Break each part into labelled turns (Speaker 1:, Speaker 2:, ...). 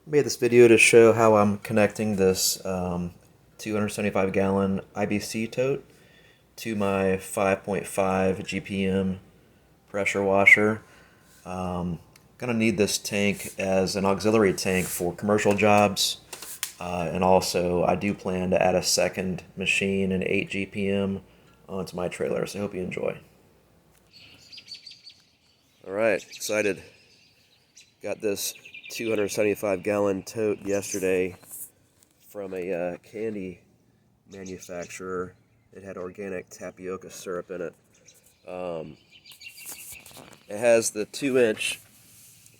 Speaker 1: Made this video to show how I'm connecting this 275 gallon IBC tote to my 5.5 GPM pressure washer. Gonna need this tank as an auxiliary tank for commercial jobs, and also I do plan to add a second machine, an 8 GPM, onto my trailer, so I hope you enjoy. Alright, excited. Got this 275 gallon tote yesterday from a candy manufacturer. It had organic tapioca syrup in it. It has the 2-inch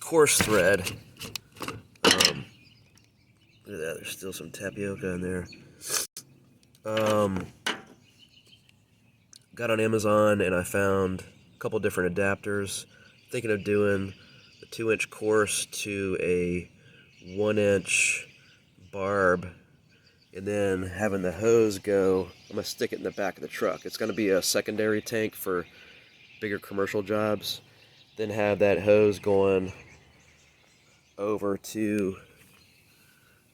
Speaker 1: coarse thread. Look at that, there's still some tapioca in there. Got on Amazon and I found a couple different adapters. Thinking of doing the 2-inch coarse to a 1-inch barb, and then having the hose go, I'm going to stick it in the back of the truck. It's going to be a secondary tank for bigger commercial jobs. Then have that hose going over to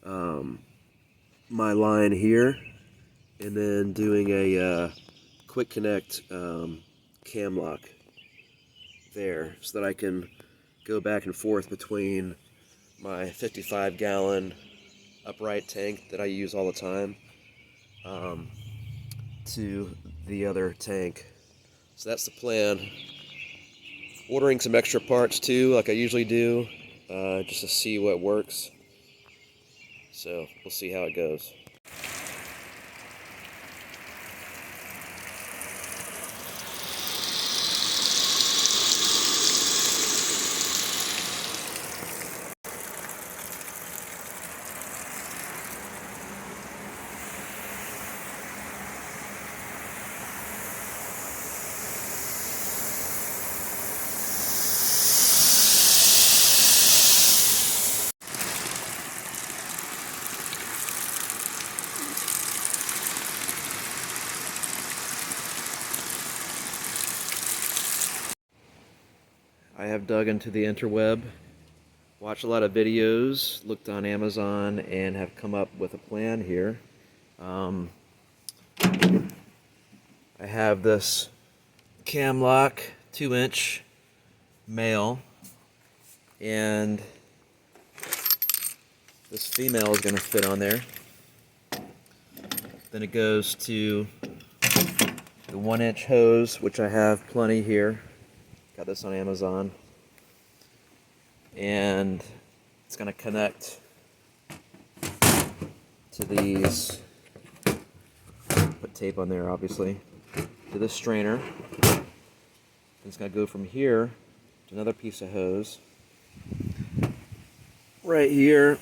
Speaker 1: my line here, and then doing a quick connect cam lock there, so that I can go back and forth between my 55 gallon upright tank that I use all the time to the other tank. So that's the plan. Ordering some extra parts too, like I usually do, just to see what works. So we'll see how it goes. I have dug into the interweb, watched a lot of videos, looked on Amazon, and have come up with a plan here. I have this cam lock 2-inch male, and this female is going to fit on there. Then it goes to the 1-inch hose, which I have plenty here. Got this on Amazon. And it's going to connect to these, put tape on there obviously, to this strainer. It's going to go from here to another piece of hose right here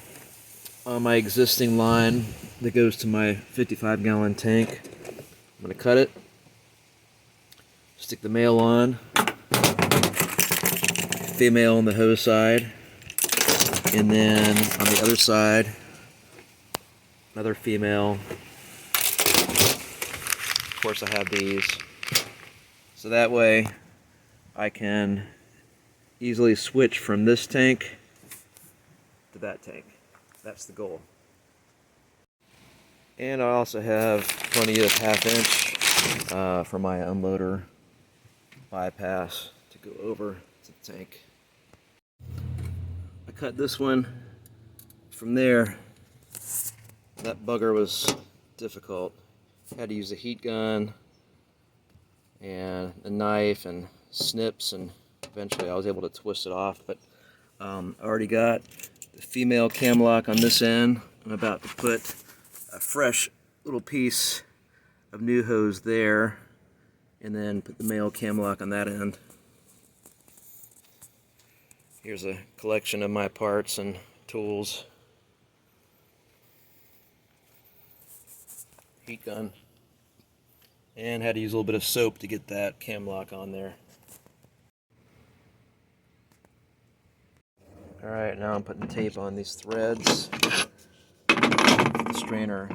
Speaker 1: on my existing line that goes to my 55 gallon tank. I'm going to cut it, stick the male on, female on the hose side, and then on the other side another female. Of course I have these, so that way I can easily switch from this tank to that tank. That's the goal. And I also have plenty of 1/2 inch for my unloader bypass to go over to the tank. I cut this one from there. That bugger was difficult. Had to use a heat gun and a knife and snips, and eventually I was able to twist it off. But I already got the female cam lock on this end. I'm about to put a fresh little piece of new hose there, and then put the male cam lock on that end. Here's a collection of my parts and tools. Heat gun. And had to use a little bit of soap to get that cam lock on there. Alright, now I'm putting tape on these threads. The strainer.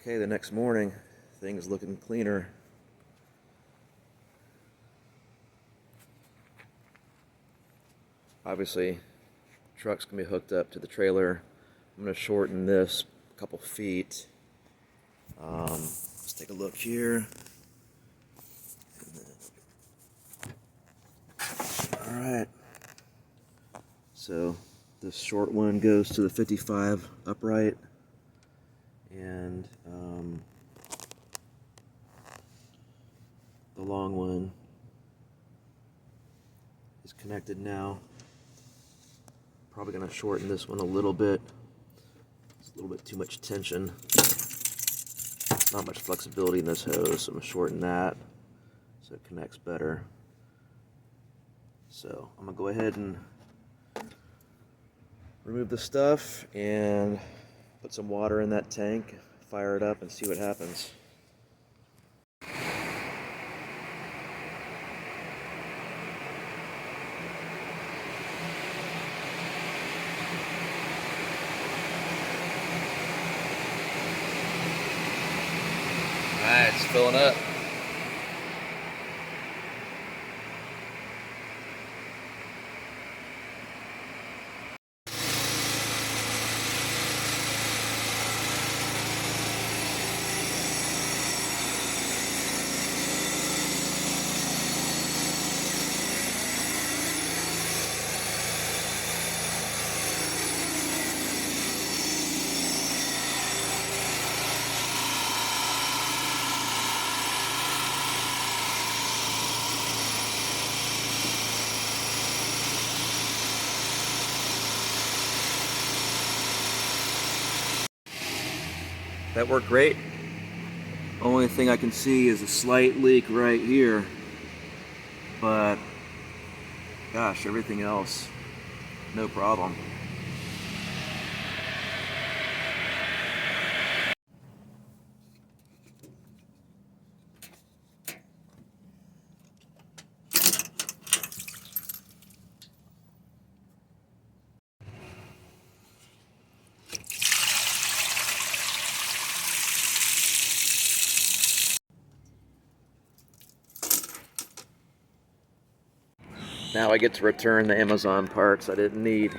Speaker 1: Okay, the next morning, things looking cleaner. Obviously, truck's gonna be hooked up to the trailer. I'm gonna shorten this a couple feet. Let's take a look here. All right. So this short one goes to the 55 upright, and the long one is connected now. Probably gonna shorten this one a little bit. It's a little bit too much tension. Not much flexibility in this hose, so I'm gonna shorten that so it connects better. So I'm gonna go ahead and remove the stuff and put some water in that tank, fire it up, and see what happens. Alright, it's filling up. That worked great. Only thing I can see is a slight leak right here, but gosh, everything else, no problem. Now I get to return the Amazon parts I didn't need.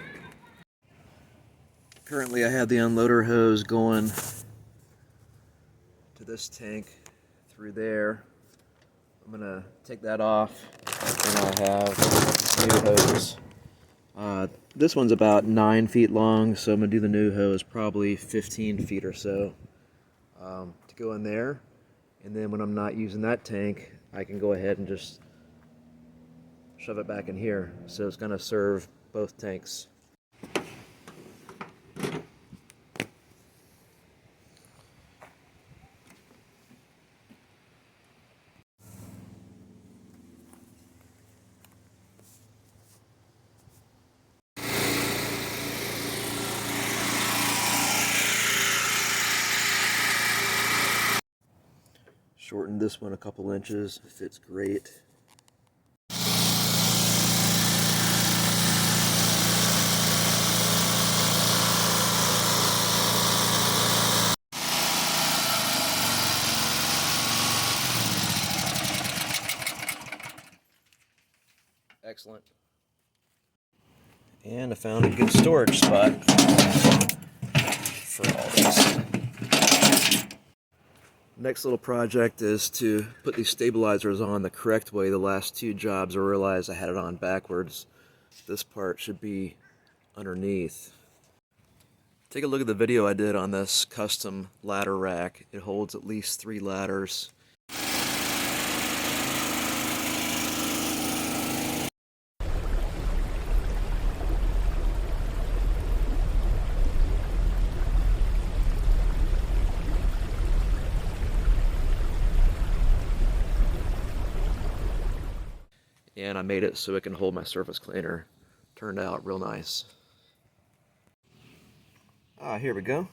Speaker 1: Currently I have the unloader hose going to this tank through there. I'm gonna take that off, and I have new hose. This one's about 9 feet long, so I'm gonna do the new hose probably 15 feet or so to go in there. And then when I'm not using that tank, I can go ahead and just shove it back in here. So it's gonna serve both tanks. Shortened this one a couple inches, fits great. Excellent. And I found a good storage spot for all this. Next little project is to put these stabilizers on the correct way. The last two jobs I realized I had it on backwards. This part should be underneath. Take a look at the video I did on this custom ladder rack. It holds at least 3 ladders. And I made it so it can hold my surface cleaner. Turned out real nice. Here we go.